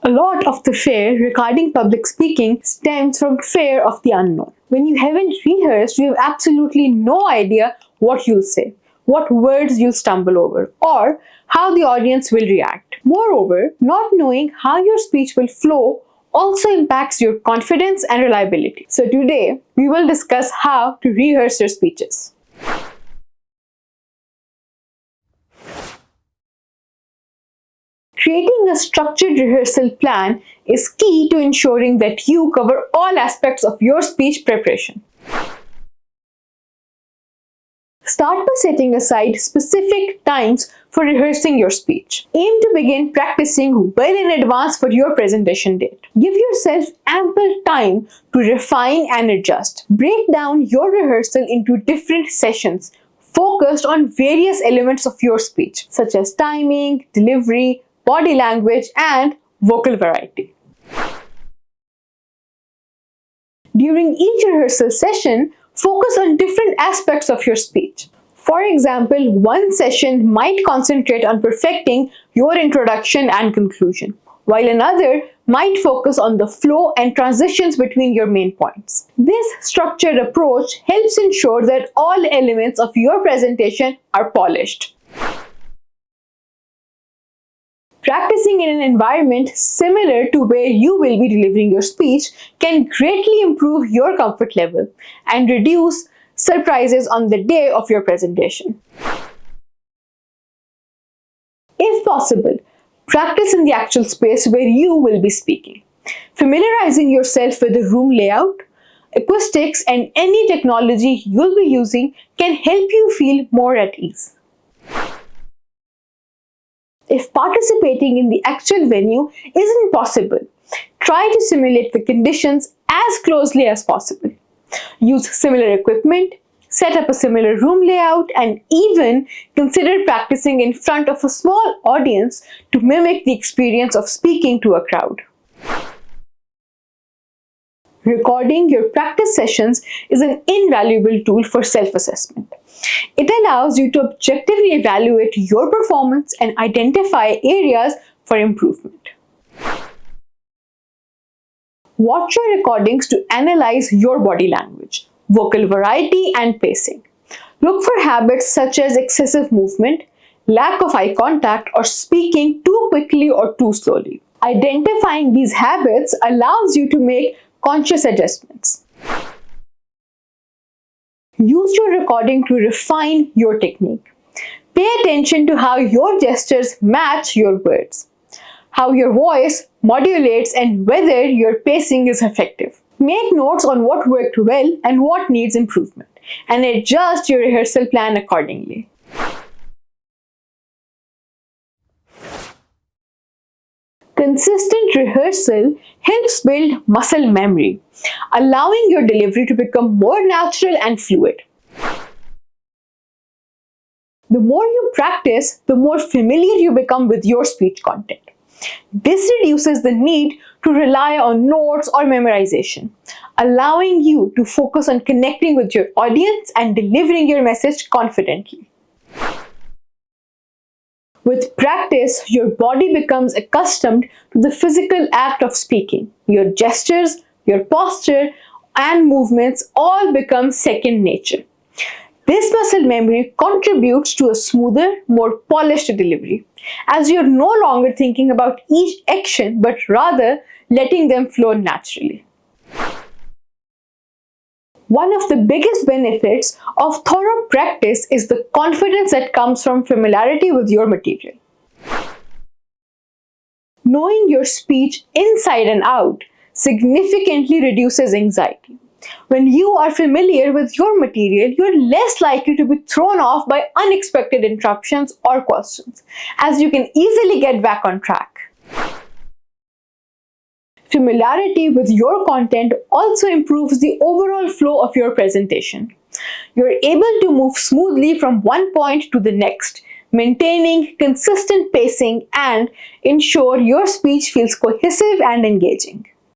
A lot of the fear regarding public speaking stems from fear of the unknown. When you haven't rehearsed, you have absolutely no idea what you'll say, what words you'll stumble over, or how the audience will react. Moreover, not knowing how your speech will flow also impacts your confidence and reliability. So today, we will discuss how to rehearse your speeches. Creating a structured rehearsal plan is key to ensuring that you cover all aspects of your speech preparation. Start by setting aside specific times for rehearsing your speech. Aim to begin practicing well in advance for your presentation date. Give yourself ample time to refine and adjust. Break down your rehearsal into different sessions focused on various elements of your speech, such as timing, delivery, body language, and vocal variety. During each rehearsal session, focus on different aspects of your speech. For example, one session might concentrate on perfecting your introduction and conclusion, while another might focus on the flow and transitions between your main points. This structured approach helps ensure that all elements of your presentation are polished. Practicing in an environment similar to where you will be delivering your speech can greatly improve your comfort level and reduce surprises on the day of your presentation. If possible, practice in the actual space where you will be speaking. Familiarizing yourself with the room layout, acoustics, and any technology you'll be using can help you feel more at ease. If participating in the actual venue isn't possible, try to simulate the conditions as closely as possible. Use similar equipment, set up a similar room layout, and even consider practicing in front of a small audience to mimic the experience of speaking to a crowd. Recording your practice sessions is an invaluable tool for self-assessment. It allows you to objectively evaluate your performance and identify areas for improvement. Watch your recordings to analyze your body language, vocal variety, and pacing. Look for habits such as excessive movement, lack of eye contact, or speaking too quickly or too slowly. Identifying these habits allows you to make conscious adjustments. Use your recording to refine your technique. Pay attention to how your gestures match your words, how your voice modulates, and whether your pacing is effective. Make notes on what worked well and what needs improvement, and adjust your rehearsal plan accordingly. Consistent rehearsal helps build muscle memory, allowing your delivery to become more natural and fluid. The more you practice, the more familiar you become with your speech content. This reduces the need to rely on notes or memorization, allowing you to focus on connecting with your audience and delivering your message confidently. With practice, your body becomes accustomed to the physical act of speaking. Your gestures, your posture, and movements all become second nature. This muscle memory contributes to a smoother, more polished delivery, as you're no longer thinking about each action, but rather letting them flow naturally. One of the biggest benefits of thorough practice is the confidence that comes from familiarity with your material. Knowing your speech inside and out significantly reduces anxiety. When you are familiar with your material, you're less likely to be thrown off by unexpected interruptions or questions, as you can easily get back on track. Familiarity with your content also improves the overall flow of your presentation. You're able to move smoothly from one point to the next, maintaining consistent pacing and ensure your speech feels cohesive and engaging.